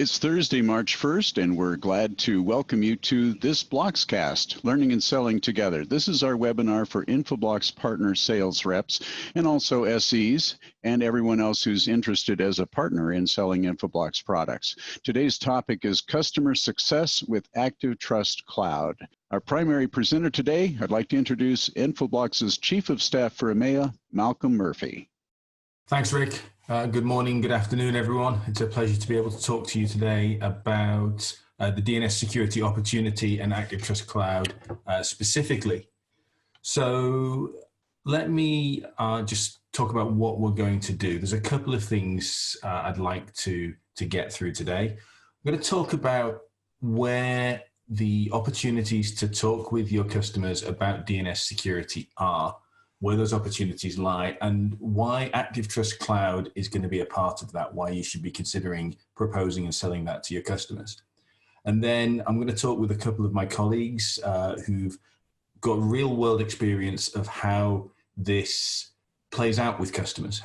It's Thursday, March 1st, and we're glad to welcome you to this BLOXCAST, Learning and Selling Together. This is our webinar for Infoblox partner sales reps and also SEs and everyone else who's interested as a partner in selling Infoblox products. Today's topic is customer success with ActiveTrust Cloud. Our primary presenter today, I'd like to introduce Infoblox's Chief of Staff for EMEA, Malcolm Murphy. Thanks, Rick. Good morning, good afternoon, everyone. It's a pleasure to be able to talk to you today about the DNS security opportunity and ActiveTrust Cloud specifically. So let me just talk about what we're going to do. There's a couple of things I'd like to get through today. I'm going to talk about where the opportunities to talk with your customers about DNS security are, where those opportunities lie, and why ActiveTrust Cloud is going to be a part of that, why you should be considering proposing and selling that to your customers. And then I'm going to talk with a couple of my colleagues who've got real world experience of how this plays out with customers,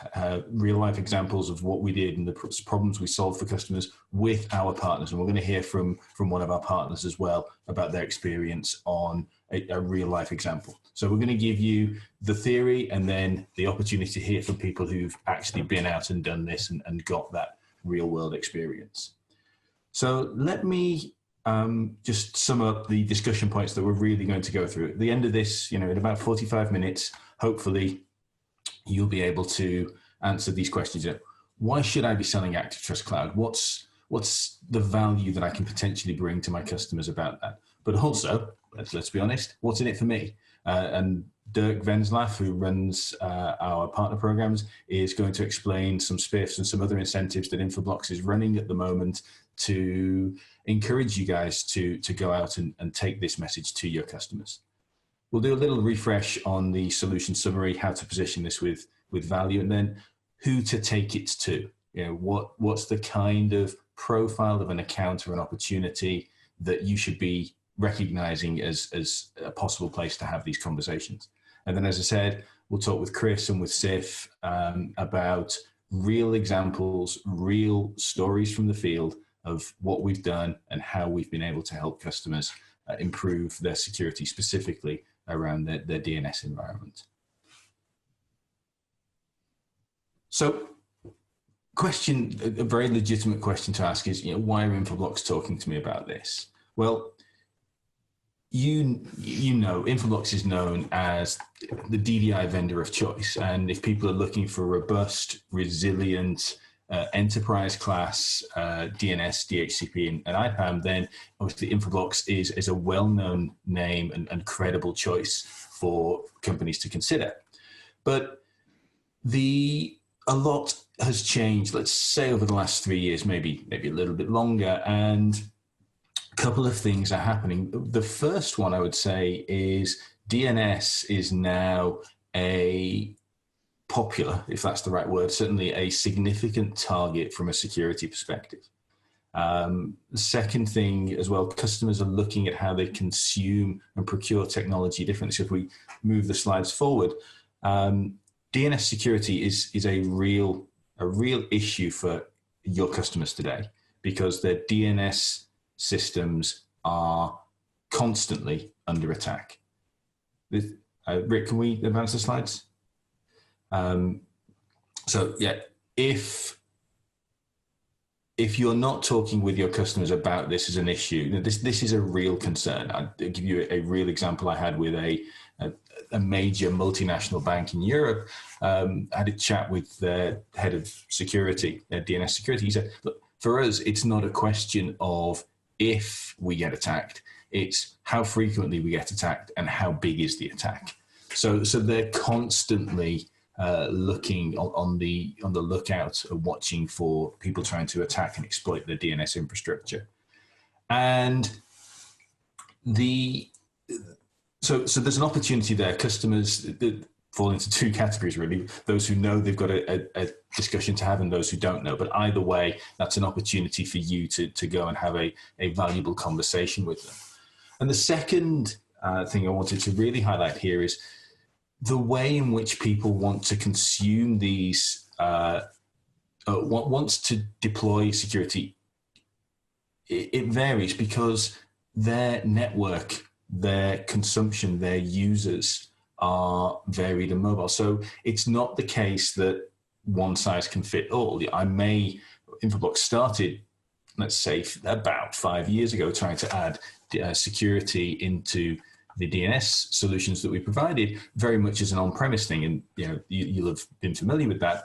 real life examples of what we did and the problems we solved for customers with our partners. And we're going to hear from one of our partners as well about their experience on a real life example. So we're going to give you the theory and then the opportunity to hear from people who've actually been out and done this and got that real world experience. So let me just sum up the discussion points that we're really going to go through. At the end of this, in about 45 minutes, hopefully you'll be able to answer these questions. Why should I be selling ActiveTrust Cloud? What's the value that I can potentially bring to my customers about that? But also, let's be honest, what's in it for me? And Dirk Venzlaff, who runs our partner programs, is going to explain some spiffs and some other incentives that Infoblox is running at the moment to encourage you guys to go out and take this message to your customers. We'll do a little refresh on the solution summary, how to position this with value, and then who to take it to. What's the kind of profile of an account or an opportunity that you should be recognizing as a possible place to have these conversations. And then, as I said, we'll talk with Chris and with Sif about real examples, real stories from the field of what we've done and how we've been able to help customers improve their security, specifically around their DNS environment. So, a very legitimate question to ask is, why are Infoblox talking to me about this? Well, you know, Infoblox is known as the DDI vendor of choice. And if people are looking for robust, resilient, enterprise class DNS, DHCP, and IPAM, then obviously Infoblox is a well-known name and credible choice for companies to consider. But a lot has changed, let's say over the last 3 years, maybe a little bit longer, and a couple of things are happening. The first one I would say is DNS is now a popular, if that's the right word, certainly a significant target from a security perspective. The second thing as well, customers are looking at how they consume and procure technology differently. So if we move the slides forward, DNS security is a real issue for your customers today because their DNS systems are constantly under attack. Rick, can we advance the slides? So yeah, if you're not talking with your customers about this as an issue, this is a real concern. I'll give you a real example I had with a major multinational bank in Europe. I had a chat with their head of security, their DNS security. He said, look, for us, it's not a question of if we get attacked, it's how frequently we get attacked and how big is the attack. So they're constantly looking on the lookout, watching for people trying to attack and exploit the DNS infrastructure. And so there's an opportunity there. Customers that fall into two categories, really. Those who know they've got a discussion to have and those who don't know. But either way, that's an opportunity for you to go and have a valuable conversation with them. And the second thing I wanted to really highlight here is the way in which people want to consume these, wants to deploy security it varies because their network, their consumption, their users are varied and mobile. So it's not the case that one size can fit all. Infoblox started, let's say, about 5 years ago, trying to add security into the DNS solutions that we provided, very much as an on-premise thing. And you'll have been familiar with that.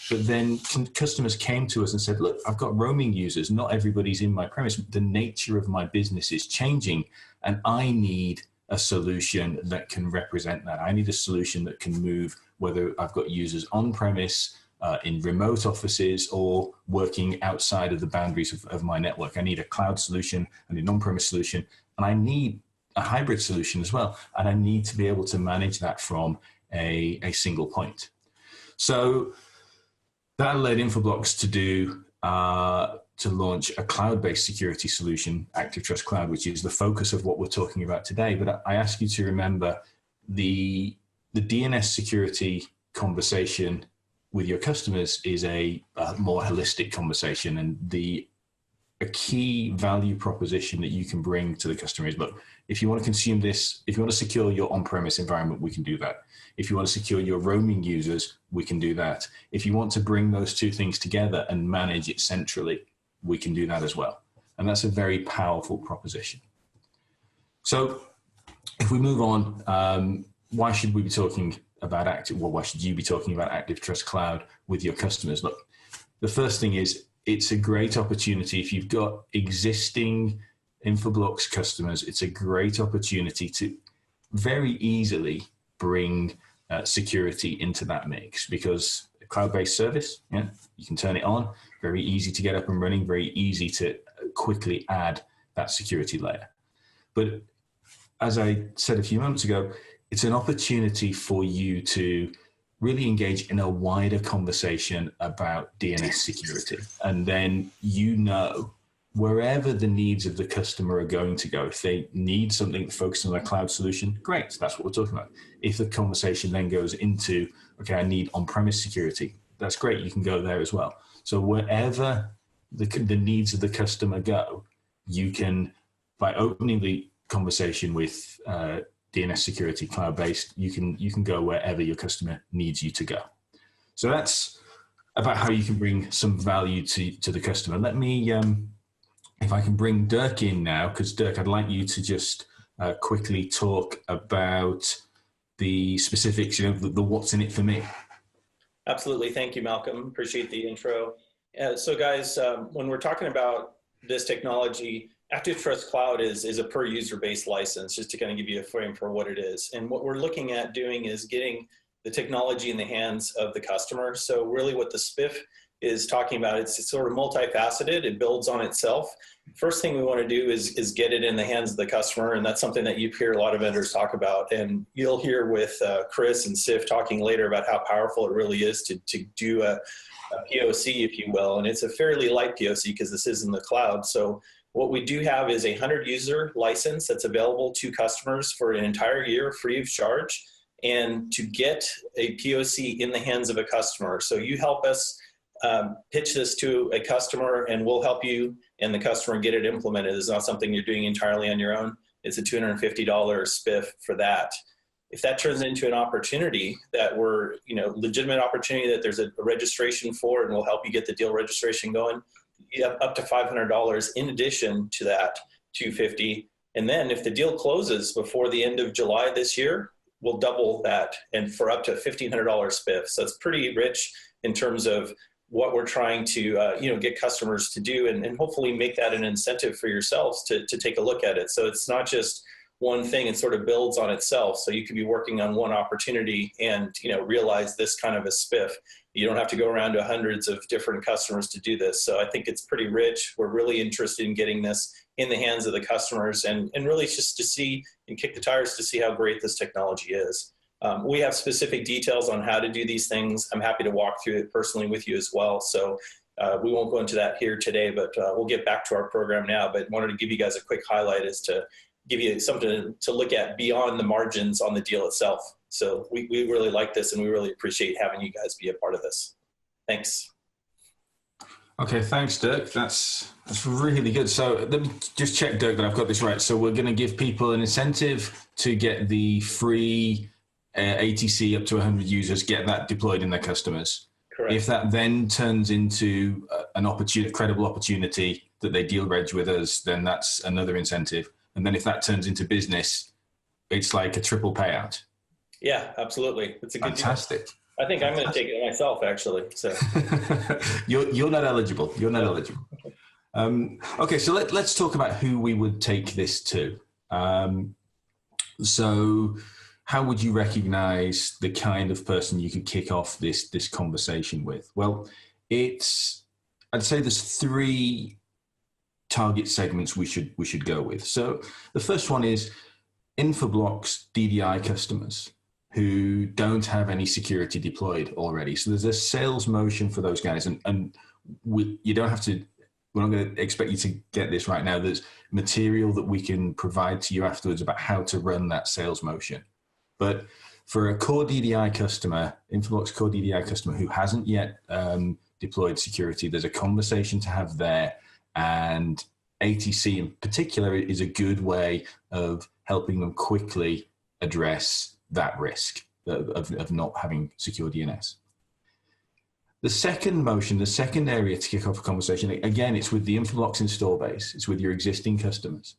But then customers came to us and said, look, I've got roaming users. Not everybody's in my premise. The nature of my business is changing, and I need a solution that can represent that. I need a solution that can move, whether I've got users on-premise, in remote offices, or working outside of the boundaries of my network. I need a cloud solution, I need an on-premise solution, and I need a hybrid solution as well. And I need to be able to manage that from a single point. So that led Infoblox to launch a cloud-based security solution, ActiveTrust Cloud, which is the focus of what we're talking about today. But I ask you to remember the DNS security conversation with your customers is a more holistic conversation, and a key value proposition that you can bring to the customer is, look, if you want to consume this, if you want to secure your on-premise environment, we can do that. If you want to secure your roaming users, we can do that. If you want to bring those two things together and manage it centrally, we can do that as well. And that's a very powerful proposition. So if we move on, why should we be talking about why should you be talking about ActiveTrust Cloud with your customers? Look, the first thing is, it's a great opportunity. If you've got existing Infoblox customers, it's a great opportunity to very easily bring security into that mix, because a cloud-based service, you can turn it on, very easy to get up and running, very easy to quickly add that security layer. But as I said a few moments ago, it's an opportunity for you to really engage in a wider conversation about DNS security. And then, wherever the needs of the customer are going to go, if they need something focused on their cloud solution, great, that's what we're talking about. If the conversation then goes into, okay, I need on-premise security, that's great, you can go there as well. So wherever the needs of the customer go, you can, by opening the conversation with DNS security cloud-based, you can go wherever your customer needs you to go. So that's about how you can bring some value to the customer. Let me, if I can bring Dirk in now, because Dirk, I'd like you to just quickly talk about the specifics, the what's in it for me. Absolutely. Thank you, Malcolm. Appreciate the intro. So guys, when we're talking about this technology, ActiveTrust Cloud is a per user based license, just to kind of give you a frame for what it is. And what we're looking at doing is getting the technology in the hands of the customer. So really what the SPIF is talking about, it's sort of multifaceted. It builds on itself. First thing we want to do is get it in the hands of the customer. And that's something that you hear a lot of vendors talk about. And you'll hear with Chris and Sif talking later about how powerful it really is to do a POC, if you will. And it's a fairly light POC because this is in the cloud. So what we do have is a 100-user license that's available to customers for an entire year free of charge, and to get a POC in the hands of a customer. So you help us pitch this to a customer, and we'll help you and the customer get it implemented. It's not something you're doing entirely on your own. It's a $250 SPIF for that. If that turns into an opportunity that we're, legitimate opportunity that there's a registration for, and we'll help you get the deal registration going, you have up to $500 in addition to that $250. And then if the deal closes before the end of July this year, we'll double that, and for up to $1,500 SPIF. So it's pretty rich in terms of what we're trying to get customers to do, and hopefully make that an incentive for yourselves to take a look at it. So it's not just one thing, it sort of builds on itself. So you could be working on one opportunity and realize this kind of a SPIF. You don't have to go around to hundreds of different customers to do this. So I think it's pretty rich. We're really interested in getting this in the hands of the customers, and really just to see and kick the tires to see how great this technology is. We have specific details on how to do these things. I'm happy to walk through it personally with you as well. So we won't go into that here today, but we'll get back to our program now. But wanted to give you guys a quick highlight as to give you something to look at beyond the margins on the deal itself. So we really like this, and we really appreciate having you guys be a part of this. Thanks. Okay, thanks, Dirk. That's really good. So let me just check, Dirk, that I've got this right. So we're going to give people an incentive to get the free ATC up to 100 users, get that deployed in their customers. Correct. If that then turns into an opportunity, credible opportunity that they deal reg with us, then that's another incentive. And then if that turns into business, it's like a triple payout. Yeah, absolutely. It's a good Fantastic. deal. I think I'm going to take it myself, actually. So you're not eligible. You're not eligible. Okay, so let's talk about who we would take this to. So how would you recognize the kind of person you could kick off this conversation with? Well, I'd say there's three target segments we should go with. So the first one is Infoblox DDI customers who don't have any security deployed already. So there's a sales motion for those guys, and you don't have to. We're not going to expect you to get this right now. There's material that we can provide to you afterwards about how to run that sales motion. But for a core DDI customer, Infoblox core DDI customer who hasn't yet deployed security, there's a conversation to have there, and ATC in particular is a good way of helping them quickly address that risk of not having secure DNS. The second motion, the second area to kick off a conversation, again, it's with the Infoblox install base. It's with your existing customers.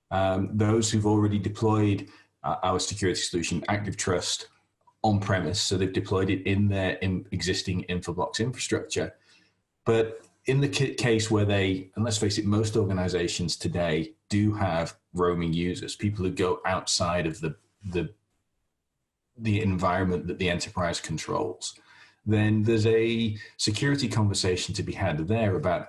Those who've already deployed our security solution, ActiveTrust, on-premise, so they've deployed it in their existing Infoblox infrastructure. But in the case where and let's face it, most organizations today do have roaming users, people who go outside of the environment that the enterprise controls, then there's a security conversation to be had there about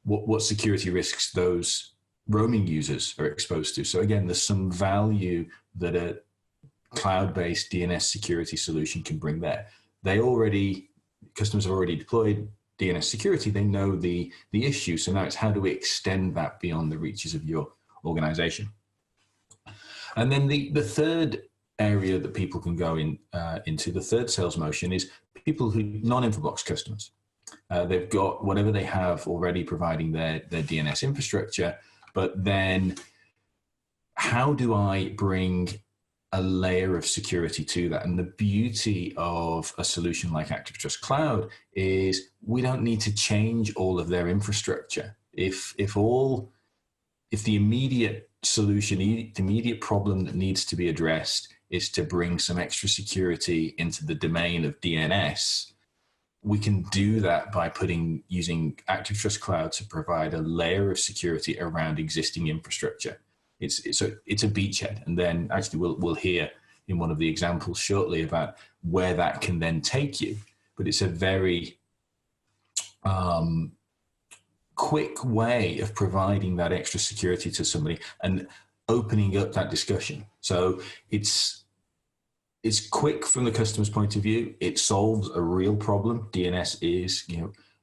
what security risks those roaming users are exposed to. So again, there's some value that a cloud-based DNS security solution can bring there. Customers have already deployed DNS security. They know the issue. So now it's how do we extend that beyond the reaches of your organization? And then the third area that people can go into, the third sales motion, is people who non-Infoblox customers. They've got whatever they have already providing their DNS infrastructure, but then how do I bring a layer of security to that? And the beauty of a solution like ActiveTrust Cloud is we don't need to change all of their infrastructure. If the immediate solution, the immediate problem that needs to be addressed is to bring some extra security into the domain of DNS, we can do that by using ActiveTrust Cloud to provide a layer of security around existing infrastructure. It's a beachhead, and then actually we'll hear in one of the examples shortly about where that can then take you. But it's a very quick way of providing that extra security to somebody and opening up that discussion. So it's quick from the customer's point of view. It solves a real problem. DNS is,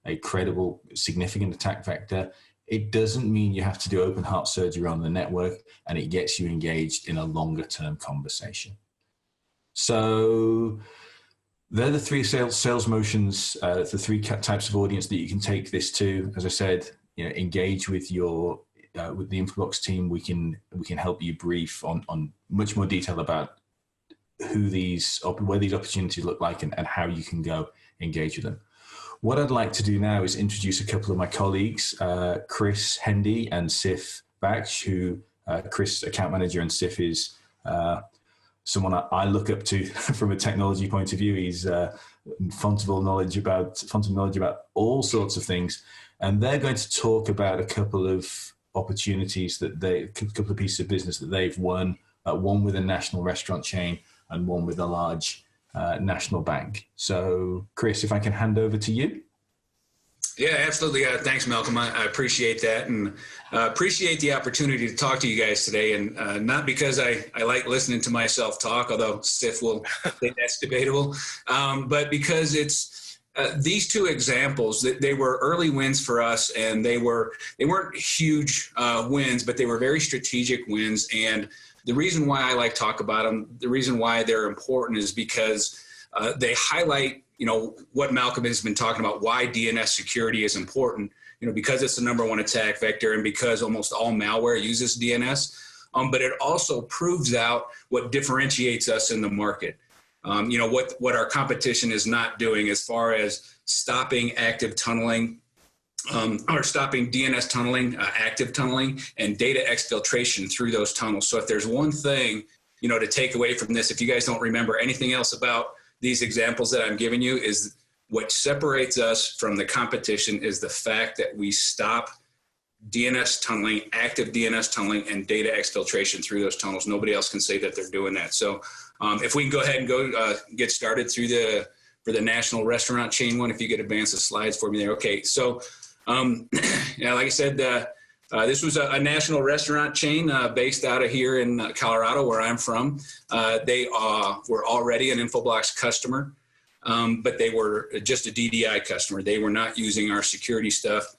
a credible, significant attack vector. It doesn't mean you have to do open heart surgery on the network, and it gets you engaged in a longer term conversation. So they're the three sales motions, the three types of audience that you can take this to. As I said, engage with with the Infoblox team. We can help you brief on much more detail about where these opportunities look like and how you can go engage with them. What I'd like to do now is introduce a couple of my colleagues, Chris Hendee and Sif Baksh, who Chris, account manager, and Sif is someone I look up to from a technology point of view. He's font of knowledge about all sorts of things. And they're going to talk about a couple of opportunities a couple of pieces of business that they've won, one with a national restaurant chain and one with a large national bank. So, Chris, if I can hand over to you. Yeah, absolutely. Thanks, Malcolm. I appreciate that, and appreciate the opportunity to talk to you guys today. And not because I like listening to myself talk, although Sif will say that's debatable, but because it's these two examples. They were early wins for us, and they weren't huge wins, but they were very strategic wins. And the reason why I like to talk about them, the reason why they're important, is because they highlight what Malcolm has been talking about, why DNS security is important, because it's the number one attack vector and because almost all malware uses DNS. But it also proves out what differentiates us in the market. What our competition is not doing as far as stopping active tunneling, or stopping DNS tunneling, active tunneling, and data exfiltration through those tunnels. So if there's one thing, to take away from this, if you guys don't remember anything else about these examples that I'm giving you, is what separates us from the competition is the fact that we stop DNS tunneling, active DNS tunneling, and data exfiltration through those tunnels. Nobody else can say that they're doing that. So if we can go ahead and get started for the national restaurant chain one, if you could advance the slides for me there. Okay, so like I said, this was a national restaurant chain based out of here in Colorado, where I'm from. They were already an Infoblox customer, but they were just a DDI customer. They were not using our security stuff.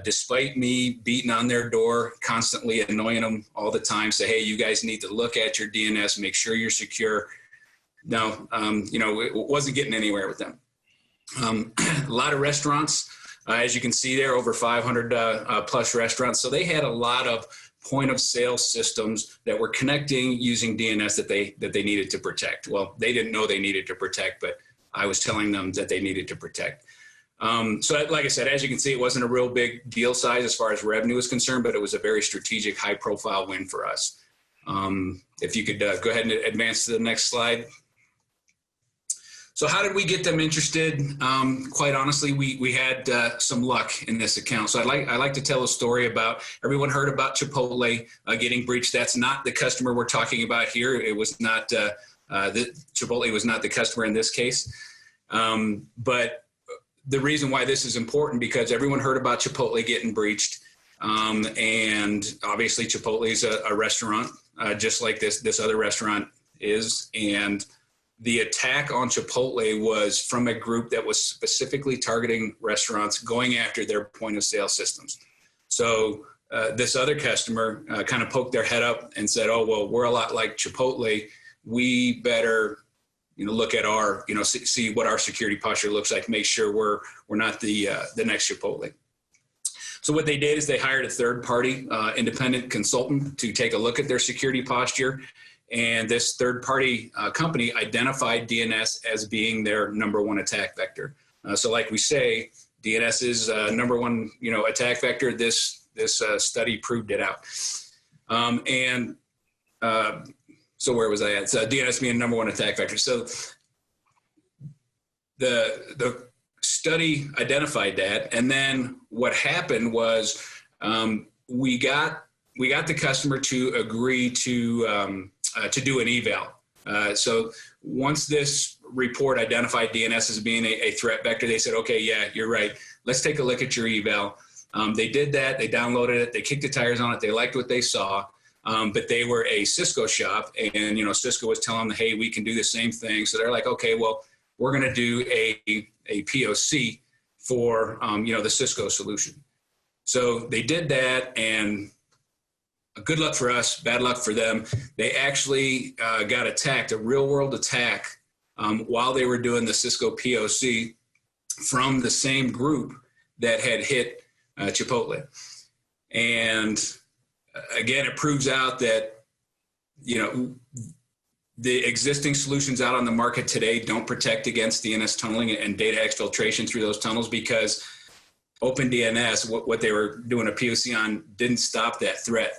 Despite me beating on their door, constantly annoying them all the time, say, hey, you guys need to look at your DNS, make sure you're secure. No, it wasn't getting anywhere with them. A lot of restaurants, as you can see there, over 500 plus restaurants. So they had a lot of point of sale systems that were connecting using DNS that they needed to protect. Well, they didn't know they needed to protect, but I was telling them that they needed to protect. So like I said, as you can see, it wasn't a real big deal size as far as revenue is concerned, but it was a very strategic, high profile win for us. If you could go ahead and advance to the next slide. So how did we get them interested? Quite honestly, we had some luck in this account. So I like to tell a story about, everyone heard about Chipotle getting breached. That's not the customer we're talking about here. It was not, Chipotle was not the customer in this case. But the reason why this is important, because everyone heard about Chipotle getting breached. And obviously Chipotle is a restaurant, just like this other restaurant is. And the attack on Chipotle was from a group that was specifically targeting restaurants, going after their point of sale systems. So this other customer kind of poked their head up and said, oh, well, we're a lot like Chipotle. We better look at our, see what our security posture looks like, make sure we're not the next Chipotle. So what they did is they hired a third-party independent consultant to take a look at their security posture. And this third-party company identified DNS as being their number one attack vector. So like we say, DNS is number one, attack vector. This study proved it out. So where was I at? So DNS being number one attack vector. So the study identified that, and then what happened was we got the customer to agree to do an eval. So once this report identified DNS as being a threat vector, they said, okay, yeah, you're right. Let's take a look at your eval. They did that. They downloaded it. They kicked the tires on it. They liked what they saw. But they were a Cisco shop, and Cisco was telling them, hey, we can do the same thing. So they're like, okay, well, we're going to do a POC for the Cisco solution. So they did that, and good luck for us, bad luck for them. They actually got attacked, a real world attack, while they were doing the Cisco POC from the same group that had hit Chipotle. And again, it proves out that, the existing solutions out on the market today don't protect against DNS tunneling and data exfiltration through those tunnels, because OpenDNS, what they were doing a POC on, didn't stop that threat.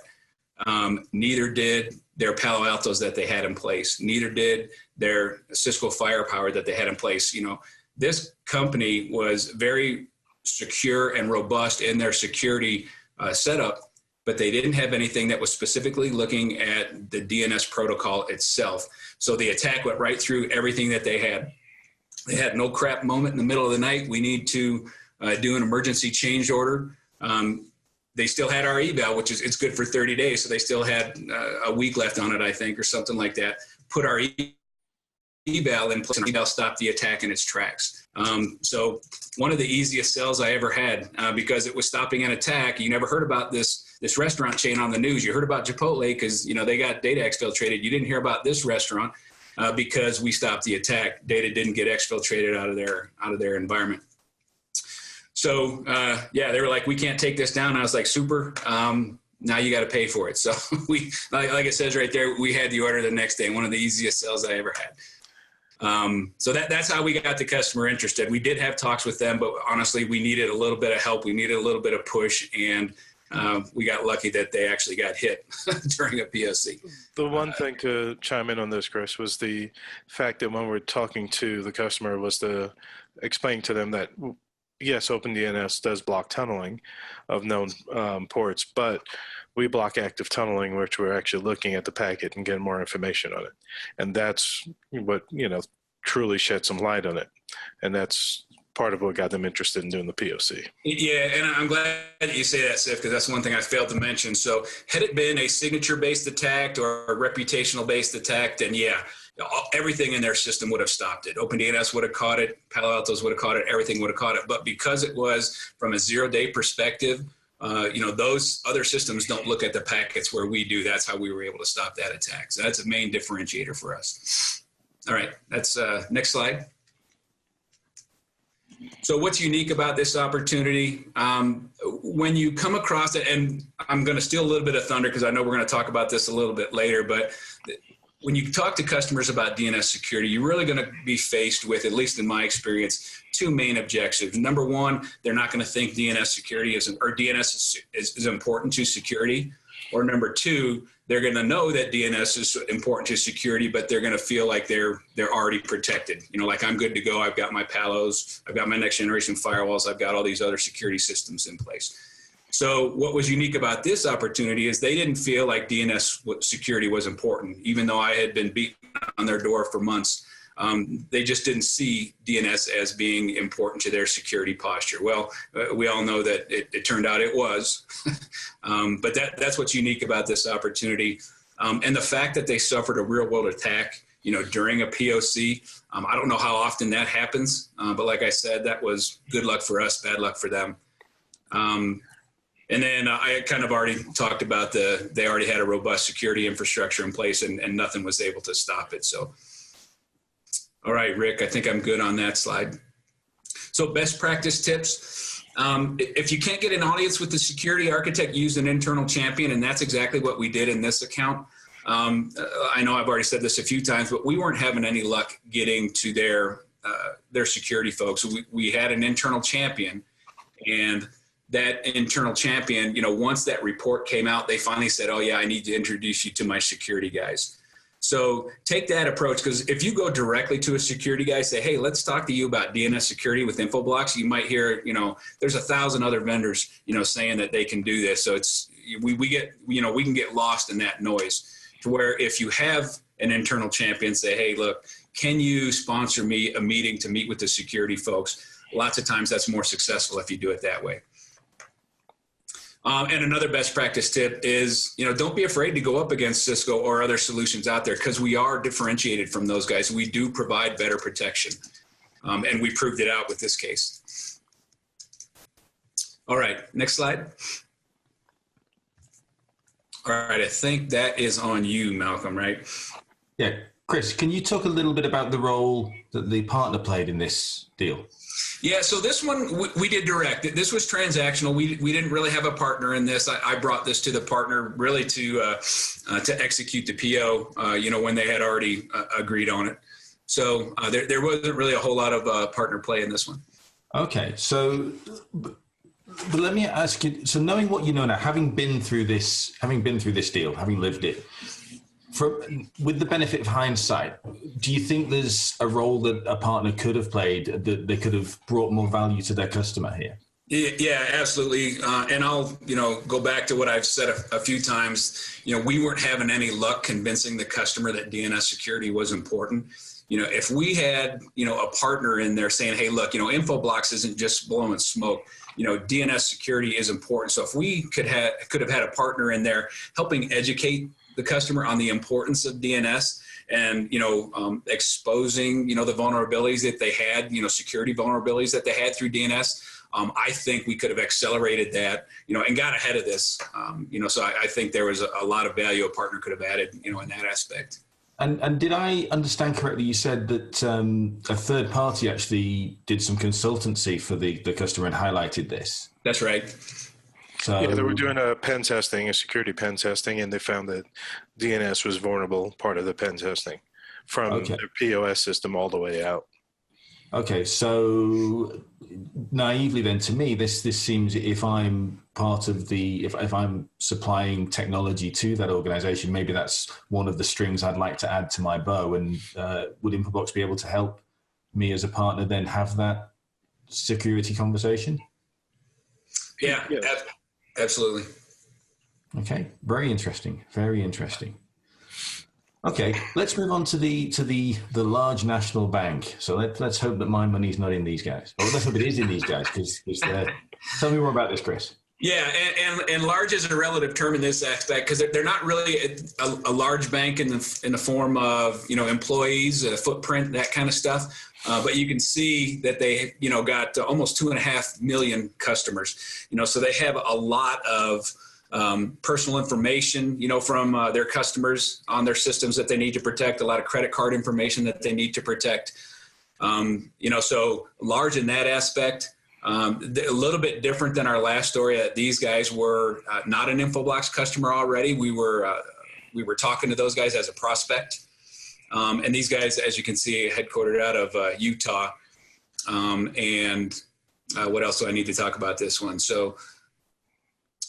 Neither did their Palo Altos that they had in place. Neither did their Cisco Firepower that they had in place. This company was very secure and robust in their security setup, but they didn't have anything that was specifically looking at the DNS protocol itself. So the attack went right through everything that they had. They had no crap moment in the middle of the night. We need to do an emergency change order. They still had our eval, which is, it's good for 30 days. So they still had a week left on it, I think, or something like that. Put our eval in place, and eval stopped the attack in its tracks. So one of the easiest sells I ever had, because it was stopping an attack. You never heard about this restaurant chain on the news. You heard about Chipotle because, they got data exfiltrated. You didn't hear about this restaurant. because we stopped the attack. Data didn't get exfiltrated out of their environment. So yeah, they were like, we can't take this down. I was like, super. Now you got to pay for it. So we, like it says right there, we had the order the next day. One of the easiest sales I ever had. So that's how we got the customer interested. We did have talks with them, but honestly, we needed a little bit of help. We needed a little bit of push, and we got lucky that they actually got hit during a POC. The one thing to chime in on this, Chris, was the fact that when we're talking to the customer was to explain to them that, yes, OpenDNS does block tunneling of known ports, but we block active tunneling, which we're actually looking at the packet and getting more information on it. And that's what, truly shed some light on it. And that's part of what got them interested in doing the POC. Yeah, and I'm glad that you say that, Sif, because that's one thing I failed to mention. So had it been a signature-based attack or a reputational-based attack, then yeah, everything in their system would have stopped it. OpenDNS would have caught it, Palo Alto's would have caught it, everything would have caught it. But because it was from a zero-day perspective, those other systems don't look at the packets where we do. That's how we were able to stop that attack. So that's a main differentiator for us. All right, that's next slide. So what's unique about this opportunity? When you come across it, and I'm going to steal a little bit of thunder because I know we're going to talk about this a little bit later, but when you talk to customers about DNS security, you're really going to be faced with, at least in my experience, two main objectives. Number one, they're not going to think DNS security is important to security. Or number two, they're going to know that DNS is important to security, but they're going to feel like they're already protected. Like I'm good to go. I've got my Palos, I've got my next generation firewalls, I've got all these other security systems in place. So what was unique about this opportunity is they didn't feel like DNS security was important, even though I had been beating on their door for months. They just didn't see DNS as being important to their security posture. Well, we all know that it turned out it was, but that's what's unique about this opportunity. And the fact that they suffered a real world attack, during a POC, I don't know how often that happens, but like I said, that was good luck for us, bad luck for them. And then I kind of already talked about they already had a robust security infrastructure in place and nothing was able to stop it. So, all right, Rick, I think I'm good on that slide. So best practice tips. If you can't get an audience with the security architect, use an internal champion. And that's exactly what we did in this account. I know I've already said this a few times, but we weren't having any luck getting to their security folks. We had an internal champion, and that internal champion, once that report came out, they finally said, oh yeah, I need to introduce you to my security guys. So take that approach, because if you go directly to a security guy, say, hey, let's talk to you about DNS security with Infoblox, you might hear, there's 1,000 other vendors, saying that they can do this. So we can get lost in that noise, to where if you have an internal champion, say, hey, look, can you sponsor me a meeting to meet with the security folks? Lots of times that's more successful if you do it that way. And another best practice tip is, don't be afraid to go up against Cisco or other solutions out there, because we are differentiated from those guys. We do provide better protection. And we proved it out with this case. All right, next slide. All right, I think that is on you, Malcolm, right? Yeah, Chris, can you talk a little bit about the role that the partner played in this deal? Yeah, so this one we did direct. This was transactional. We didn't really have a partner in this. I brought this to the partner really to execute the PO, when they had already agreed on it. So there wasn't really a whole lot of partner play in this one. Okay, so but let me ask you. So knowing what you know now, having been through this deal, having lived it, with the benefit of hindsight, do you think there's a role that a partner could have played, that they could have brought more value to their customer here? Yeah, absolutely. And I'll, go back to what I've said a few times. We weren't having any luck convincing the customer that DNS security was important. If we had, a partner in there saying, hey, look, Infoblox isn't just blowing smoke. DNS security is important. So if we could have had a partner in there helping educate the customer on the importance of DNS and, exposing, the vulnerabilities that they had, security vulnerabilities that they had through DNS. I think we could have accelerated that, and got ahead of this. So I think there was a lot of value a partner could have added, in that aspect. And did I understand correctly? You said that a third party actually did some consultancy for the customer and highlighted this. That's right. So yeah, they were doing a pen testing, a security pen testing, and they found that DNS was vulnerable, part of the pen testing, from their POS system all the way out. Okay, so naively then, to me, this seems, if I'm part of the, if I'm supplying technology to that organization, maybe that's one of the strings I'd like to add to my bow. And would Infoblox be able to help me as a partner then have that security conversation? Yeah, absolutely. Okay, very interesting, very interesting. Okay, let's move on to the large national bank. So let's hope that my money's not in these guys. Or let's hope it is in these guys, because tell me more about this, Chris. Yeah, and large is a relative term in this aspect, because they're not really a large bank in the form of, you know, employees, footprint, that kind of stuff. But you can see that they, you know, got almost 2.5 million customers. You know, so they have a lot of personal information, you know, from their customers on their systems that they need to protect, a lot of credit card information that they need to protect. You know, so large in that aspect. A little bit different than our last story, that these guys were not an Infoblox customer already. We were talking to those guys as a prospect. And these guys, as you can see, headquartered out of Utah. And what else do I need to talk about this one? So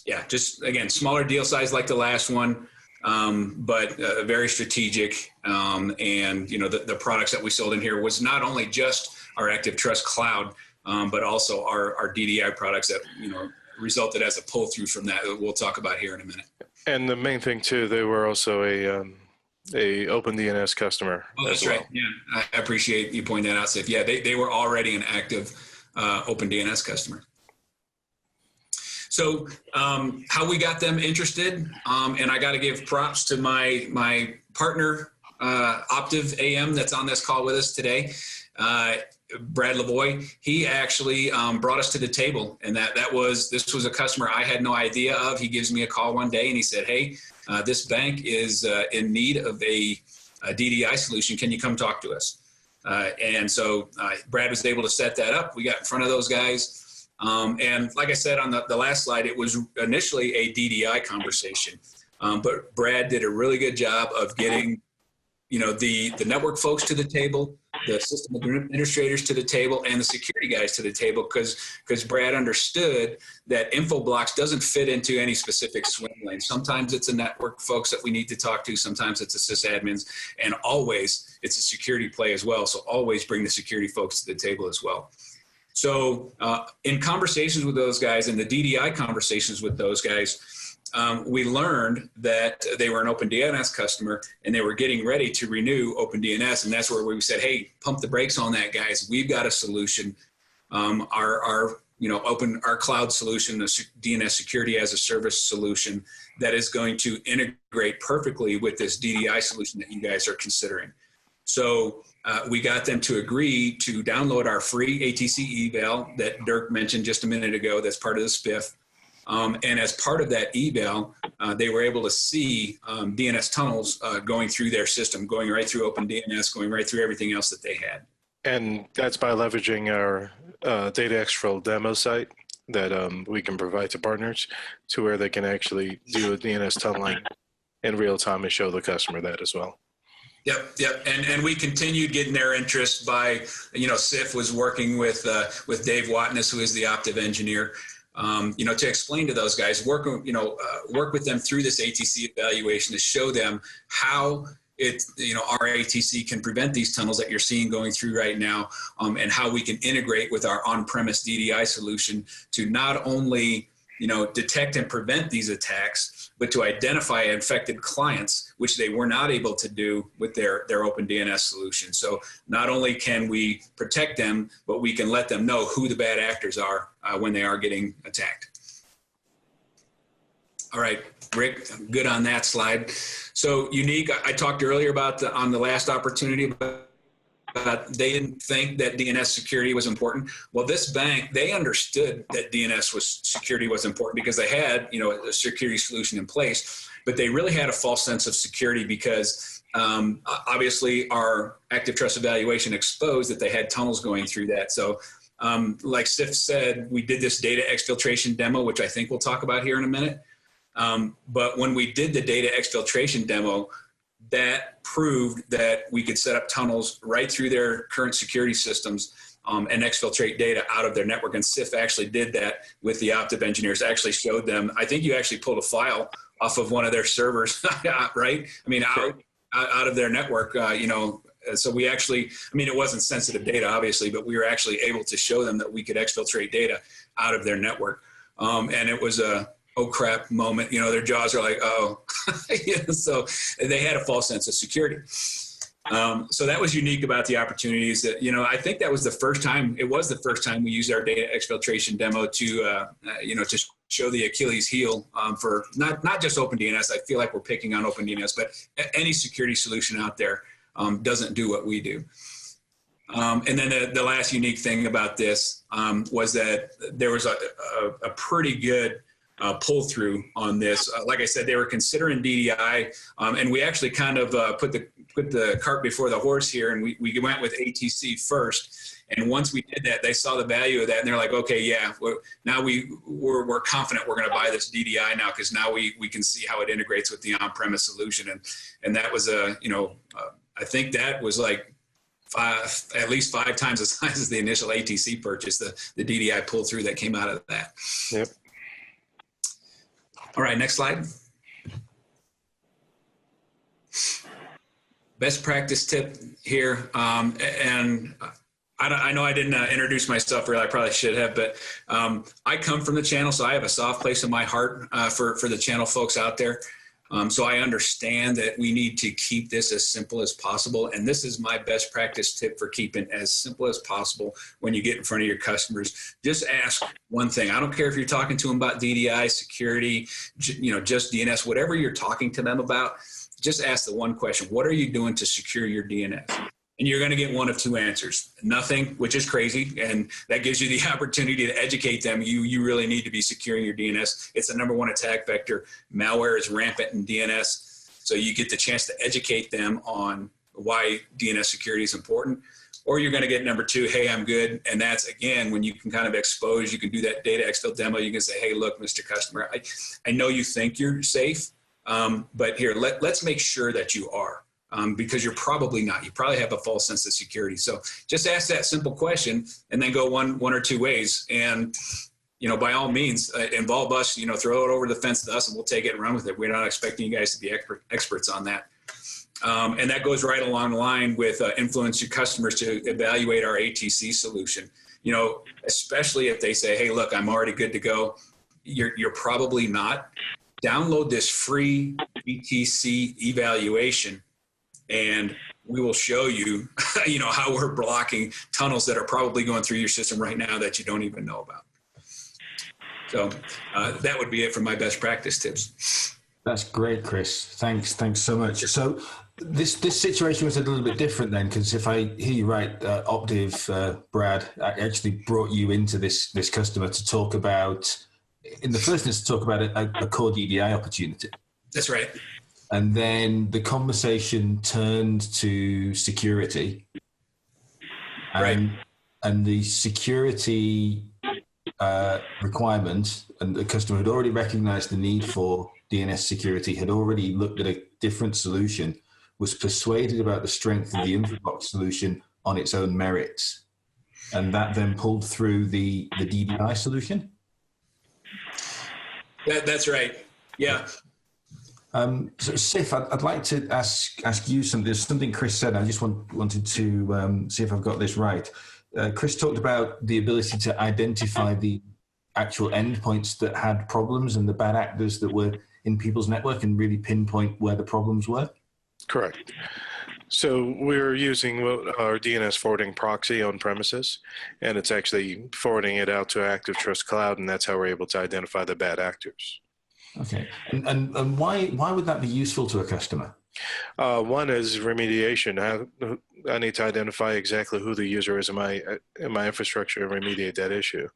yeah, just again, smaller deal size like the last one, but very strategic. And you know, the products that we sold in here was not only just our ActiveTrust Cloud, but also our DDI products that, you know, resulted as a pull through from that we'll talk about here in a minute. And the main thing too, they were also a OpenDNS customer. Oh, that's right. Yeah, I appreciate you pointing that out, Sif. Yeah, they were already an active OpenDNS customer. So how we got them interested, and I got to give props to my partner, Optiv AM, that's on this call with us today, Brad LaVoie. He actually brought us to the table, and this was a customer I had no idea of. He gives me a call one day, and he said, "Hey, this bank is in need of a DDI solution. Can you come talk to us?" And so Brad was able to set that up. We got in front of those guys. And like I said on the last slide, it was initially a DDI conversation, but Brad did a really good job of getting, you know, the network folks to the table, the system administrators to the table, and the security guys to the table, because Brad understood that Infoblox doesn't fit into any specific swim lane. Sometimes it's a network folks that we need to talk to. Sometimes it's a sysadmins, and always it's a security play as well. So always bring the security folks to the table as well. So in conversations with those guys, and the DDI conversations with those guys, we learned that they were an OpenDNS customer, and they were getting ready to renew OpenDNS. And that's where we said, "Hey, pump the brakes on that, guys. We've got a solution. Our cloud solution, the DNS security as a service solution, that is going to integrate perfectly with this DDI solution that you guys are considering." So we got them to agree to download our free ATC eval that Dirk mentioned just a minute ago. That's part of the spiff. And as part of that eval, they were able to see DNS tunnels going through their system, going right through OpenDNS, going right through everything else that they had. And that's by leveraging our DataExfil Demo site that we can provide to partners, to where they can actually do a DNS tunneling in real time and show the customer that as well. Yep. And we continued getting their interest by, you know, Sif was working with Dave Watness, who is the Optiv engineer, you know, to explain to those guys, work with them through this ATC evaluation to show them how our ATC can prevent these tunnels that you're seeing going through right now, and how we can integrate with our on-premise DDI solution to not only, you know, detect and prevent these attacks, but to identify infected clients, which they were not able to do with their OpenDNS solution. So not only can we protect them, but we can let them know who the bad actors are when they are getting attacked. All right, Rick, good on that slide. So unique, I talked earlier about on the last opportunity about they didn't think that DNS security was important. Well, this bank, they understood that DNS security was important because they had, a security solution in place, but they really had a false sense of security because obviously our ActiveTrust evaluation exposed that they had tunnels going through that. So like Sif said, we did this data exfiltration demo, which I think we'll talk about here in a minute. But when we did the data exfiltration demo, that proved that we could set up tunnels right through their current security systems and exfiltrate data out of their network. And Sif actually did that with the Optiv engineers, actually showed them. I think you actually pulled a file off of one of their servers, right? I mean, out of their network, so we actually, it wasn't sensitive data, obviously, but we were actually able to show them that we could exfiltrate data out of their network. And it was a, oh crap moment, their jaws are like, oh, so they had a false sense of security. So that was unique about the opportunities that, I think that was the first time we used our data exfiltration demo to, to show the Achilles heel for not just OpenDNS. I feel like we're picking on OpenDNS, but any security solution out there doesn't do what we do. And then the last unique thing about this was that there was a pretty good pull through on this. Like I said, they were considering DDI, and we actually kind of put the cart before the horse here, and we went with ATC first. And once we did that, they saw the value of that, and they're like, okay, yeah, now we're confident we're going to buy this DDI now because now we can see how it integrates with the on-premise solution, and that was I think that was like at least 5 times the size as the initial ATC purchase, the DDI pull through that came out of that. Yep. All right, next slide. Best practice tip here, and I know I didn't introduce myself really. I probably should have, but I come from the channel, so I have a soft place in my heart for the channel folks out there. So I understand that we need to keep this as simple as possible, and this is my best practice tip for keeping as simple as possible when you get in front of your customers. Just ask one thing. I don't care if you're talking to them about DDI, security, just DNS, whatever you're talking to them about, just ask the one question: what are you doing to secure your DNS? And you're going to get one of 2 answers. Nothing, which is crazy, and that gives you the opportunity to educate them. You really need to be securing your DNS. It's the #1 attack vector. Malware is rampant in DNS, so you get the chance to educate them on why DNS security is important. Or you're going to get #2, hey, I'm good. And that's, again, when you can kind of expose, you can do that DataExfil demo. You can say, hey, look, Mr. Customer, I know you think you're safe, but here, let's make sure that you are. Because you're probably not. You probably have a false sense of security. So just ask that simple question and then go one or 2 ways. And, by all means, involve us, throw it over the fence to us and we'll take it and run with it. We're not expecting you guys to be experts on that. And that goes right along the line with influence your customers to evaluate our ATC solution. Especially if they say, hey, look, I'm already good to go. You're probably not. Download this free ATC evaluation, and we will show you, how we're blocking tunnels that are probably going through your system right now that you don't even know about. So that would be it for my best practice tips. That's great, Chris. Thanks so much. So this situation was a little bit different then, because if I hear you right, Optiv, Brad, actually brought you into this customer to talk about, in the first instance, to talk about a core DDI opportunity. That's right. And then the conversation turned to security. Right. And the security requirement, and the customer had already recognized the need for DNS security, had already looked at a different solution, was persuaded about the strength of the Infoblox solution on its own merits. And that then pulled through the DDI solution? That's right. Yeah. So Sif, I'd like to ask you something. There's something Chris said. I just wanted to see if I've got this right. Chris talked about the ability to identify the actual endpoints that had problems and the bad actors that were in people's network and really pinpoint where the problems were. Correct. So we're using our DNS forwarding proxy on premises, and it's actually forwarding it out to ActiveTrust Cloud, and that's how we're able to identify the bad actors. Okay, and why would that be useful to a customer? One is remediation. I need to identify exactly who the user is in my infrastructure and remediate that issue,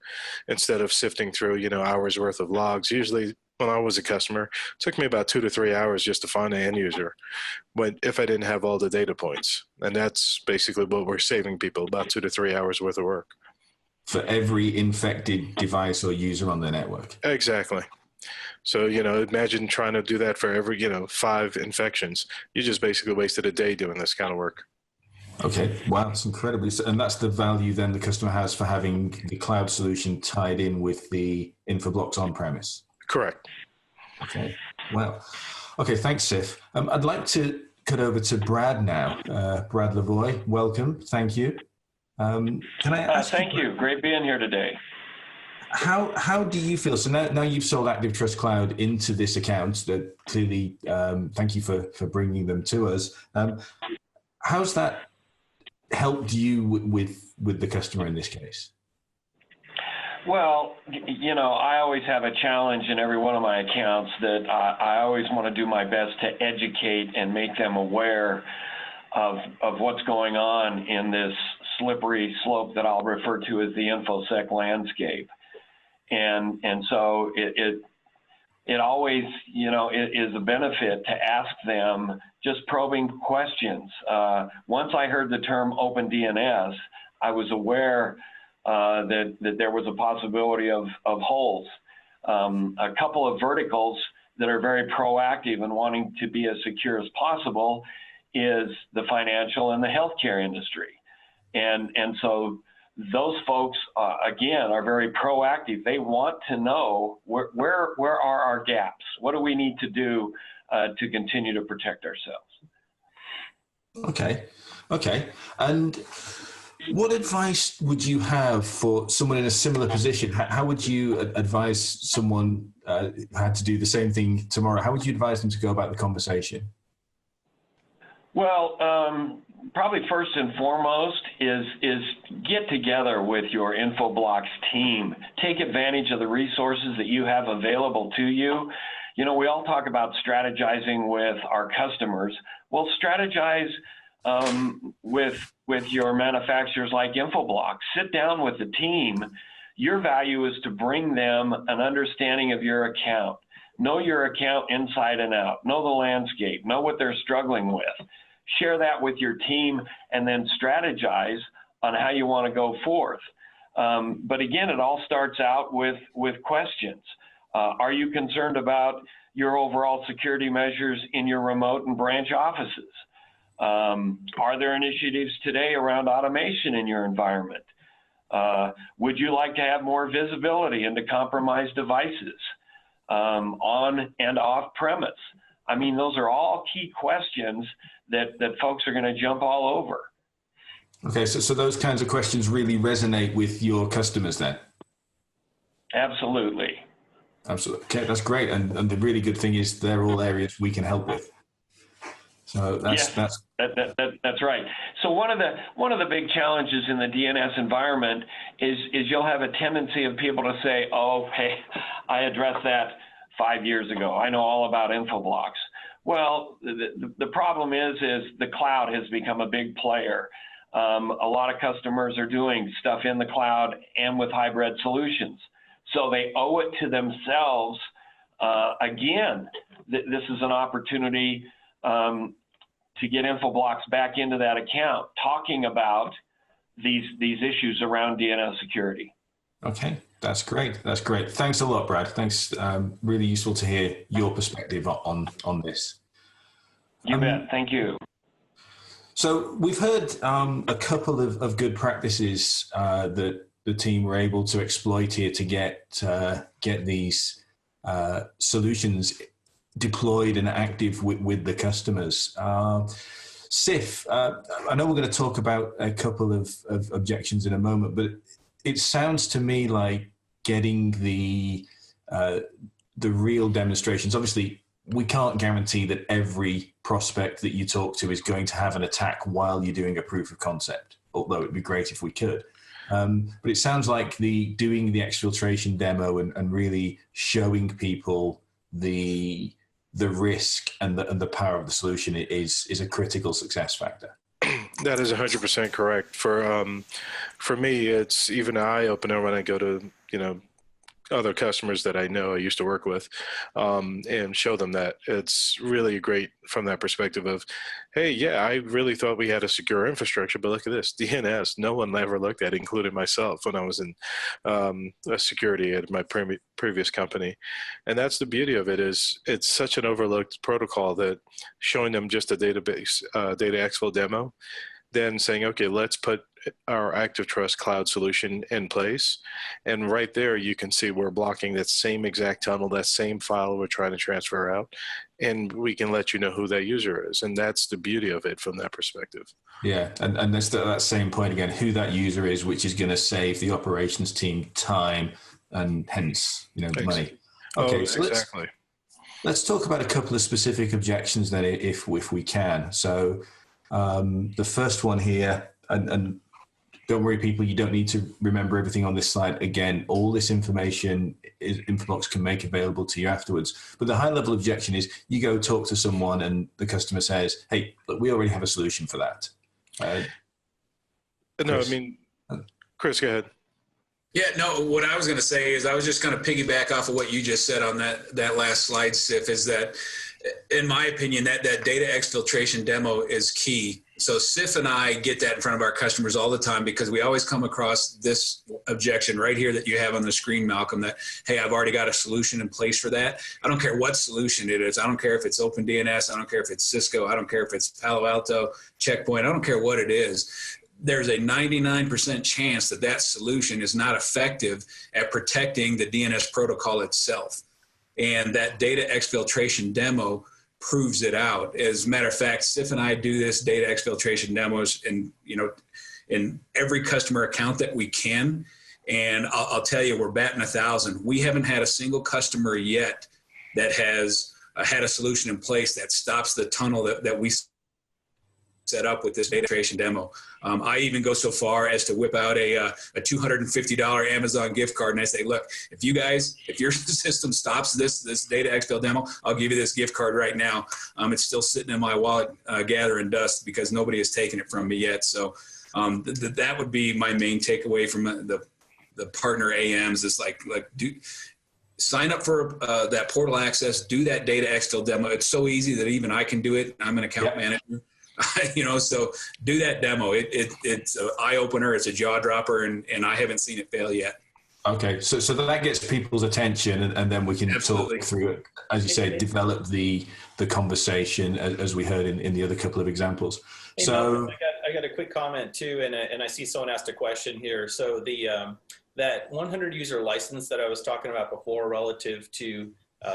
instead of sifting through hours worth of logs. Usually, when I was a customer, it took me about 2 to 3 hours just to find the end user, if I didn't have all the data points. And that's basically what we're saving people, about 2 to 3 hours worth of work. For every infected device or user on the network. Exactly. So, imagine trying to do that for every, 5 infections. You just basically wasted a day doing this kind of work. Okay. Wow. It's incredibly. And that's the value then the customer has for having the cloud solution tied in with the Infoblox on-premise. Correct. Okay. Well, okay. Thanks, Sif. I'd like to cut over to Brad now. Brad LaVoie, welcome. Thank you. Can I ask thank you. Great being here today. How do you feel? So now you've sold ActiveTrust Cloud into this account. That clearly, thank you for bringing them to us. How's that helped you with the customer in this case? Well, I always have a challenge in every one of my accounts that I always want to do my best to educate and make them aware of what's going on in this slippery slope that I'll refer to as the InfoSec landscape. And so it always, it is a benefit to ask them just probing questions. Once I heard the term OpenDNS, I was aware that there was a possibility of holes. A couple of verticals that are very proactive and wanting to be as secure as possible is the financial and the healthcare industry. And so those folks, again, are very proactive. They want to know where are our gaps? What do we need to do to continue to protect ourselves? Okay. And what advice would you have for someone in a similar position? How would you advise someone who had to do the same thing tomorrow? How would you advise them to go about the conversation? Well, probably first and foremost is get together with your Infoblox team. Take advantage of the resources that you have available to you. We all talk about strategizing with our customers. Well, strategize with your manufacturers like Infoblox. Sit down with the team. Your value is to bring them an understanding of your account. Know your account inside and out. Know the landscape. Know what they're struggling with. Share that with your team and then strategize on how you want to go forth. But again, it all starts out with questions. Are you concerned about your overall security measures in your remote and branch offices? Are there initiatives today around automation in your environment? Would you like to have more visibility into compromised devices on and off premise? I mean, those are all key questions that folks are going to jump all over. Okay, so those kinds of questions really resonate with your customers then? Absolutely. Okay, that's great. And the really good thing is they're all areas we can help with. So that's right. So one of the big challenges in the DNS environment is you'll have a tendency of people to say, "Oh, hey, I addressed that 5 years ago. I know all about Infoblox." Well, the problem is the cloud has become a big player. A lot of customers are doing stuff in the cloud and with hybrid solutions. So they owe it to themselves. Again, this is an opportunity to get Infoblox back into that account, talking about these issues around DNS security. Okay, that's great. Thanks a lot, Brad. Thanks. Really useful to hear your perspective on this. You bet. Thank you. So we've heard a couple of good practices that the team were able to exploit here to get these solutions deployed and active with the customers. Sif, I know we're going to talk about a couple of objections in a moment, but it sounds to me like getting the real demonstrations. Obviously, we can't guarantee that every prospect that you talk to is going to have an attack while you're doing a proof of concept, although it'd be great if we could. But it sounds like doing the exfiltration demo and really showing people the the risk and the power of the solution is a critical success factor. That is 100% correct. For me, it's even an eye opener when I go to, other customers that I know I used to work with, and show them that it's really great from that perspective of, hey, yeah, I really thought we had a secure infrastructure, but look at this, DNS, no one ever looked at it, including myself when I was in security at my previous company. And that's the beauty of it, is it's such an overlooked protocol that showing them just a database, DataExfil Demo, then saying, okay, let's put our ActiveTrust Cloud solution in place. And right there, you can see we're blocking that same exact tunnel, that same file we're trying to transfer out, and we can let you know who that user is. And that's the beauty of it from that perspective. Yeah, and that's that same point again, who that user is, which is going to save the operations team time and hence, money. Okay, so exactly. Let's talk about a couple of specific objections then, if we can. So the first one here, and don't worry, people, you don't need to remember everything on this slide. Again, all this information Infoblox can make available to you afterwards. But the high-level objection is you go talk to someone and the customer says, hey, look, we already have a solution for that. No, I mean, Chris, go ahead. Yeah, no, what I was going to say is I was just going to piggyback off of what you just said on that last slide, Sif, is that, in my opinion, that data exfiltration demo is key. So Sif and I get that in front of our customers all the time because we always come across this objection right here that you have on the screen, Malcolm, that, hey, I've already got a solution in place for that. I don't care what solution it is. I don't care if it's OpenDNS. I don't care if it's Cisco. I don't care if it's Palo Alto, Checkpoint. I don't care what it is. There's a 99% chance that solution is not effective at protecting the DNS protocol itself. And that data exfiltration demo proves it out. As a matter of fact, Sif and I do this data exfiltration demos in every customer account that we can. And I'll tell you, we're batting 1,000. We haven't had a single customer yet that has had a solution in place that stops the tunnel that we set up with this data exfiltration demo. I even go so far as to whip out a $250 Amazon gift card, and I say, look, if your system stops this data exfil demo, I'll give you this gift card right now. It's still sitting in my wallet gathering dust because nobody has taken it from me yet. So that would be my main takeaway from the partner AMs is sign up for that portal access, do that data exfil demo. It's so easy that even I can do it. I'm an account manager. So do that demo. It's an eye opener. It's a jaw dropper, and I haven't seen it fail yet. Okay, so that gets people's attention, and then we can Absolutely. talk through it, as you say, develop the conversation as we heard in the other couple of examples. Hey, so I got a quick comment too, and I see someone asked a question here. So that 100 user license that I was talking about before relative to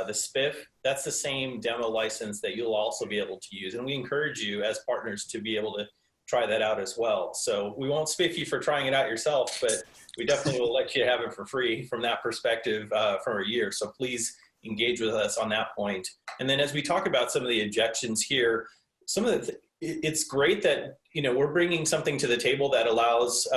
the SPIF, that's the same demo license that you'll also be able to use. And we encourage you as partners to be able to try that out as well. So we won't spiff you for trying it out yourself, but we definitely will let you have it for free from that perspective for a year. So please engage with us on that point. And then as we talk about some of the objections here, it's great that we're bringing something to the table that allows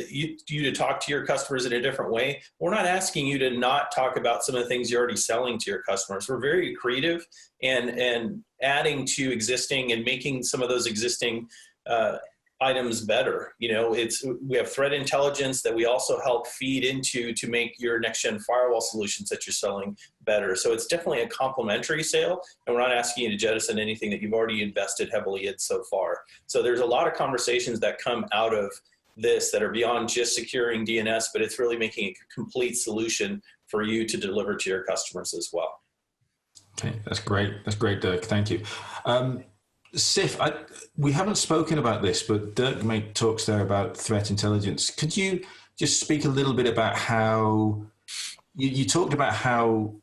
you to talk to your customers in a different way. We're not asking you to not talk about some of the things you're already selling to your customers. We're very creative and adding to existing and making some of those existing items better. We have threat intelligence that we also help feed into to make your next-gen firewall solutions that you're selling better. So it's definitely a complementary sale, and we're not asking you to jettison anything that you've already invested heavily in so far. So there's a lot of conversations that come out of this that are beyond just securing DNS, but it's really making a complete solution for you to deliver to your customers as well. Okay, that's great. That's great, Dirk. Thank you. Sif, we haven't spoken about this, but Dirk talks there about threat intelligence. Could you just speak a little bit about how you talked about how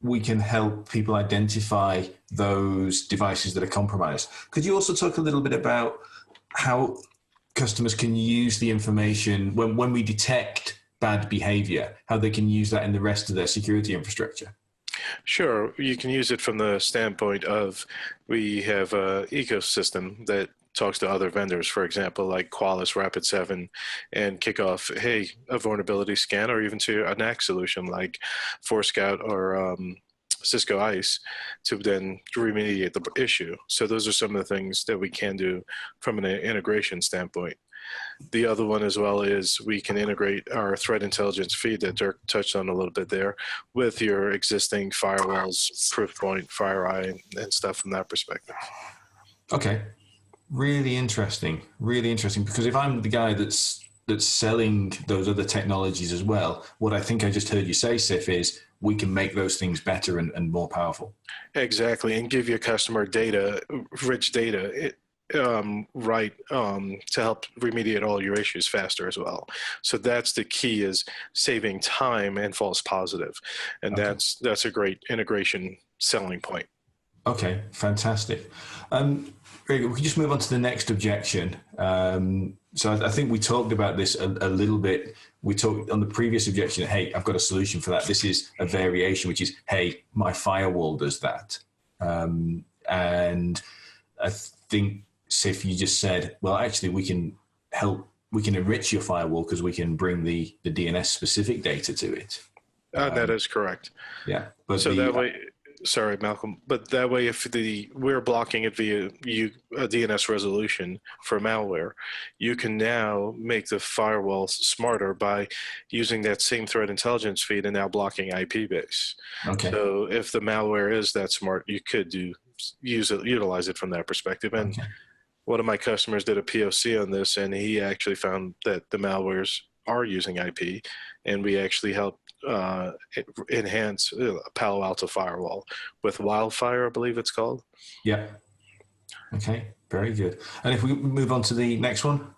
we can help people identify those devices that are compromised? Could you also talk a little bit about how customers can use the information when we detect bad behavior, how they can use that in the rest of their security infrastructure? Sure. You can use it from the standpoint of we have an ecosystem that talks to other vendors, for example, like Qualys, Rapid7, and kick off, hey, a vulnerability scan, or even to a NAC solution like Forescout or Cisco ICE to then remediate the issue. So those are some of the things that we can do from an integration standpoint. The other one as well is we can integrate our threat intelligence feed that Dirk touched on a little bit there with your existing firewalls, Proofpoint, FireEye, and stuff from that perspective. Okay. Really interesting, because if I'm the guy that's selling those other technologies as well, what I think I just heard you say, Sif, is we can make those things better and more powerful. Exactly, and give your customer data, rich data, to help remediate all your issues faster as well. So that's the key, is saving time and false positive, and okay. that's a great integration selling point. Okay, fantastic. Very good. We can just move on to the next objection. So I think we talked about this a little bit. We talked on the previous objection, hey, I've got a solution for that. This is a variation, which is, hey, my firewall does that. And I think, Sif, you just said, well, actually, we can enrich your firewall because we can bring the DNS specific data to it. That is correct. Yeah. But so that way, sorry, Malcolm, but that way, if we're blocking it via a DNS resolution for malware, you can now make the firewall smarter by using that same threat intelligence feed and now blocking IP base. Okay. So if the malware is that smart, you could utilize it from that perspective. And okay. One of my customers did a POC on this, and he actually found that the malwares are using IP, and we actually helped enhance Palo Alto firewall with Wildfire, I believe it's called. Yeah. Okay, very good. And if we move on to the next one,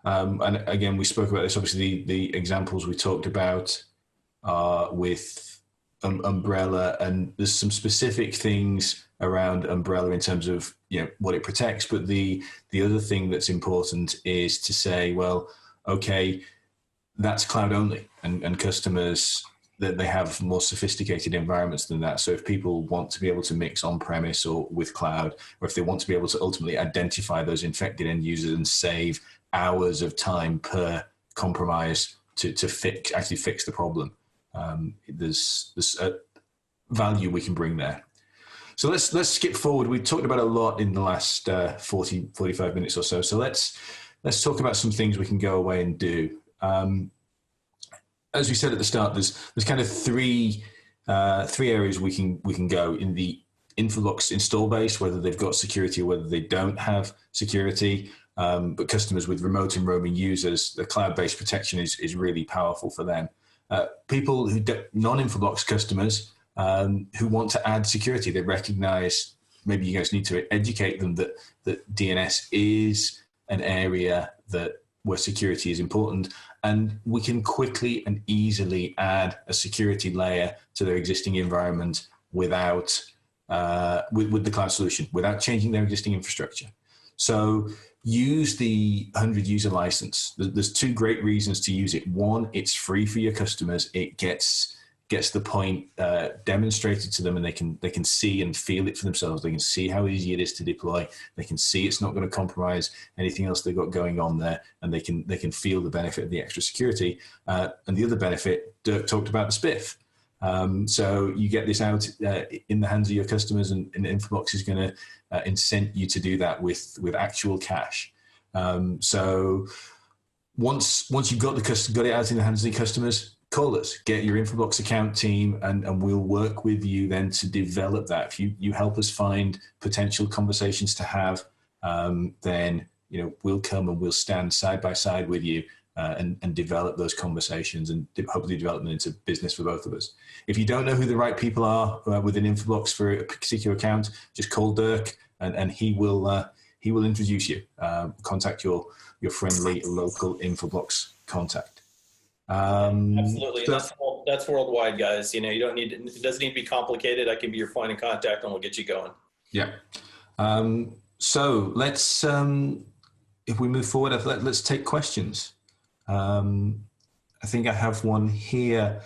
and again, we spoke about this, obviously the examples we talked about with Umbrella, and there's some specific things around Umbrella in terms of, what it protects, but the other thing that's important is to say, well, okay, that's cloud only, and customers, that they have more sophisticated environments than that. So if people want to be able to mix on-premise or with cloud, or if they want to be able to ultimately identify those infected end users and save hours of time per compromise to fix the problem, there's a value we can bring there. So let's skip forward. We talked about a lot in the last 45 minutes or so. So let's talk about some things we can go away and do. As we said at the start, there's kind of three areas we can go in the Infoblox install base, whether they've got security or whether they don't have security. But customers with remote and roaming users, the cloud-based protection is really powerful for them. People who non-Infoblox customers who want to add security, they recognize, maybe you guys need to educate them that DNS is an area where security is important, and we can quickly and easily add a security layer to their existing environment without with the cloud solution, without changing their existing infrastructure. So use the 100 user license. There's two great reasons to use it. One, it's free for your customers. It gets the point demonstrated to them, and they can see and feel it for themselves. They can see how easy it is to deploy. They can see it's not going to compromise anything else they've got going on there, and they can feel the benefit of the extra security. And the other benefit, Dirk talked about the spiff. So you get this out in the hands of your customers, and Infoblox is going to incent you to do that with actual cash. So once you've got it out in the hands of the customers, call us, get your Infoblox account team, and we'll work with you then to develop that. If you help us find potential conversations to have, then we'll come and we'll stand side by side with you and develop those conversations and hopefully develop them into business for both of us. If you don't know who the right people are within Infoblox for a particular account, just call Dirk and he will introduce you. Contact your friendly local Infoblox contact. Absolutely. That's worldwide, guys. You don't need it doesn't need to be complicated. I can be your point of contact and we'll get you going. Yeah. So let's if we move forward, let's take questions. I think I have one here.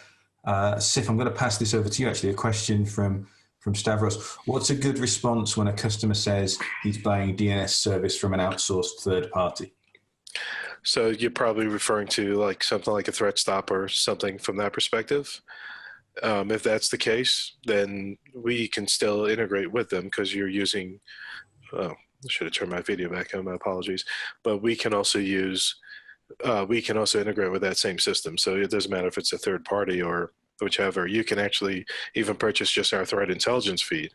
Sif, I'm going to pass this over to you, actually. A question from Stavros. What's a good response when a customer says he's buying DNS service from an outsourced third party? So you're probably referring to something like a threat stop or something from that perspective. If that's the case, then we can still integrate with them because you're using, I should have turned my video back on, my apologies, but we can also integrate with that same system. So it doesn't matter if it's a third party or whichever. You can actually even purchase just our threat intelligence feed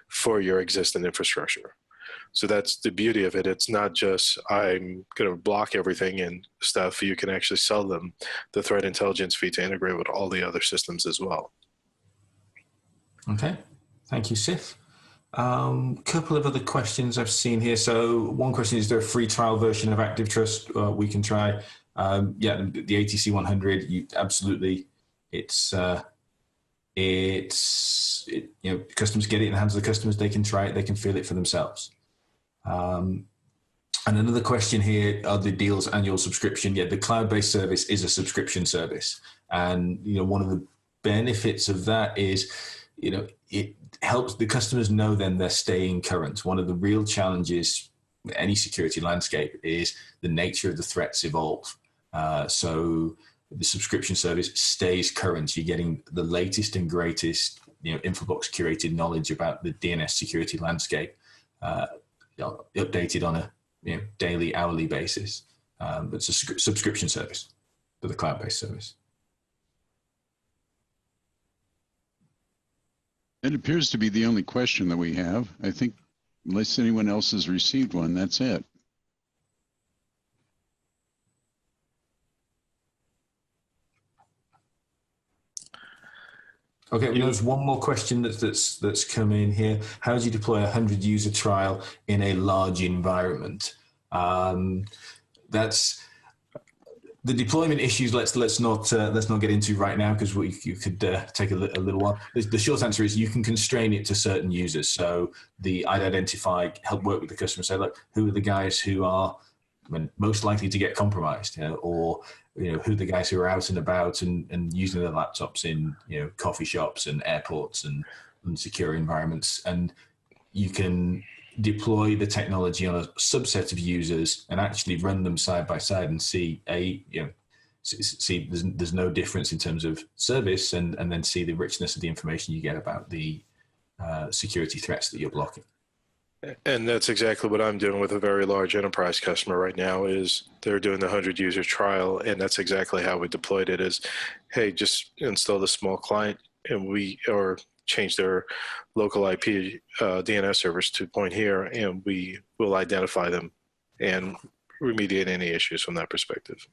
for your existing infrastructure. So that's the beauty of it. It's not just I'm going to block everything and stuff. You can actually sell them the threat intelligence feed to integrate with all the other systems as well. Okay, thank you, Sif. Couple of other questions I've seen here. So one question, is there a free trial version of ActiveTrust we can try? Yeah, the ATC 100, absolutely. Customers get it in the hands of the customers. They can try it. They can feel it for themselves. And another question here, are the deals annual subscription? Yeah, the cloud-based service is a subscription service. And, one of the benefits of that is, it helps the customers know then they're staying current. One of the real challenges with any security landscape is the nature of the threats evolve. So the subscription service stays current. You're getting the latest and greatest, Infoblox curated knowledge about the DNS security landscape, updated on a daily, hourly basis. It's a subscription service for the cloud-based service. It appears to be the only question that we have. I think unless anyone else has received one, that's it. Okay, there's one more question that's come in here. How do you deploy a 100-user trial in a large environment? That's the deployment issues. Let's not get into right now because you could take a little while. The short answer is you can constrain it to certain users. So I'd identify, help work with the customer, say, look, who are the guys who are most likely to get compromised, or who are the guys who are out and about and using their laptops in coffee shops and airports and secure environments, and you can deploy the technology on a subset of users and actually run them side by side and see there's no difference in terms of service, and then see the richness of the information you get about the security threats that you're blocking. And that's exactly what I'm doing with a very large enterprise customer right now. Is they're doing the 100-user trial, and that's exactly how we deployed it. Is, hey, just install the small client, or change their local IP DNS servers to point here, and we will identify them and remediate any issues from that perspective.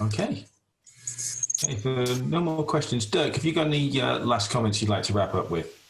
Okay. If no more questions, Dirk, have you got any last comments you'd like to wrap up with?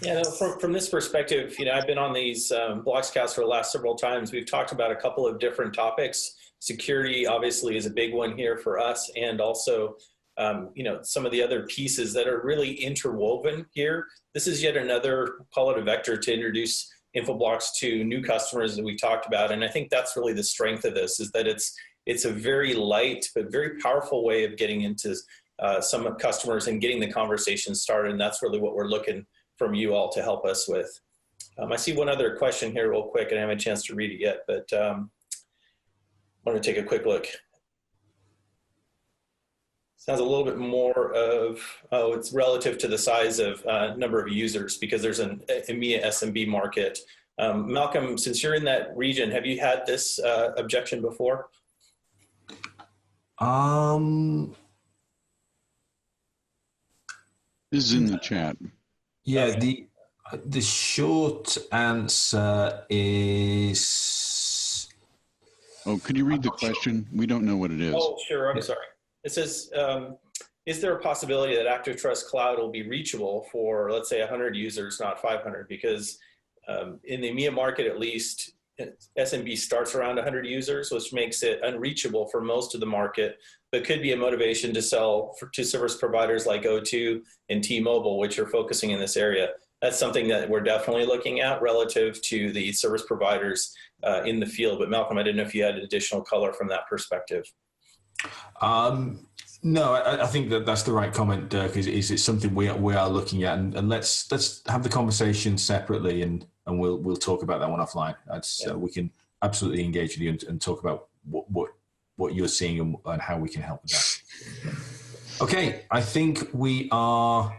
Yeah, no, from this perspective, I've been on these BLOXCAST for the last several times. We've talked about a couple of different topics. Security obviously is a big one here for us, and also some of the other pieces that are really interwoven here. This is yet another, call it a vector, to introduce Infoblox to new customers that we talked about. And I think that's really the strength of this, is that it's a very light but very powerful way of getting into some customers and getting the conversation started. And that's really what we're looking from you all to help us with. I see one other question here real quick, and I haven't had a chance to read it yet, but I want to take a quick look. Sounds a little bit more of, it's relative to the size of number of users, because there's an EMEA SMB market. Malcolm, since you're in that region, have you had this objection before? This is in the chat. Yeah, the short answer is... Oh, could you read the question? We don't know what it is. Oh, sure, I'm sorry. It says, is there a possibility that ActiveTrust Cloud will be reachable for, let's say, 100 users, not 500? Because in the EMEA market, at least, SMB starts around 100 users, which makes it unreachable for most of the market, but could be a motivation to sell to service providers like O2 and T-Mobile, which are focusing in this area. That's something that we're definitely looking at relative to the service providers in the field. But Malcolm, I didn't know if you had additional color from that perspective. No, I think that's the right comment, Dirk. Is it something we are looking at, and let's have the conversation separately, and we'll talk about that one offline. We can absolutely engage with you and talk about what you're seeing and how we can help with that. Okay, I think we are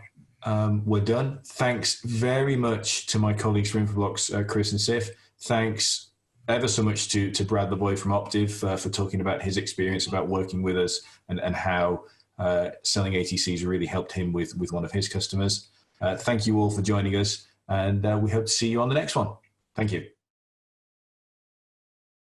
we're done. Thanks very much to my colleagues from Infoblox, Chris and Sif. Thanks ever so much to Brad LaVoie from Optiv for talking about his experience about working with us and how selling ATCs really helped him with one of his customers. Thank you all for joining us, and we hope to see you on the next one. Thank you.